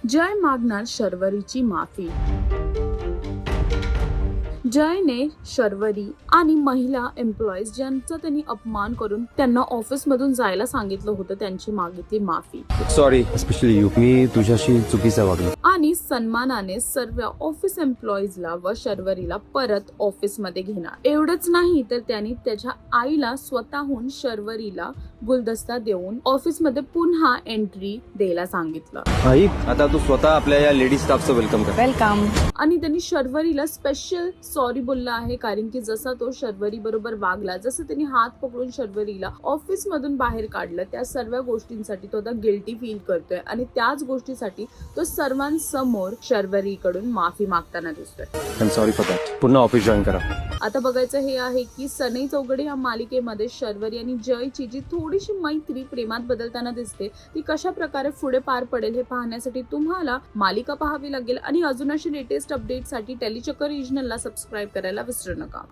जय मागणार शर्वरीची माफी। जयने शर्वरी आणि महिला एम्प्लॉईज ज्यांचा त्यांनी अपमान करून त्यांना ऑफिस मधून जायला सांगितलं होतं त्यांची मागितली माफी सॉरी स्पेशली यू, मी तुझ्याशी चुकीचं वागलो आणि सन्मानाने सर्व ऑफिस एम्प्लॉईजला व शर्वरीला परत ऑफिस मध्ये घेणार। एवढंच नाही तर त्यांनी त्याच्या आईला स्वतःहून शर्वरीला गुलदस्ता देऊन ऑफिस मध्ये पुन्हा एंट्री द्यायला सांगितलं। आई, आता तू स्वतः आपल्या या लेडी स्टाफचं वेलकम कर। वेलकम। आणि त्यांनी शर्वरीला स्पेशल सॉरी बोलला आहे, कारण की जसा तो शर्वरी बरोबर वागला, जसं त्यांनी हात पकडून शर्वरीला ऑफिस मधून बाहेर काढलं, त्या सर्व गोष्टींसाठी तो आता गिल्टी फील करतोय आणि त्याच गोष्टीसाठी तो सर्वांसमोर शर्वरीकडून माफी मागताना दिसतोय। I am sorry for that. पुन्हा ऑफिस जॉईन करा। आता बघायचं हे आहे की सनई चौघडे या मालिकेमध्ये शर्वरी आणि जयची जी थोडीशी मैत्री प्रेमात बदलताना दिसते ती कशा प्रकारे पुढे पार पडेल हे पाहण्यासाठी तुम्हाला मालिका पाहावी लागेल। आणि अजून अशी लेटेस्ट अपडेटसाठी टेलीचक्कर रिजनलला सबस्क्राईब करायला विसरू नका।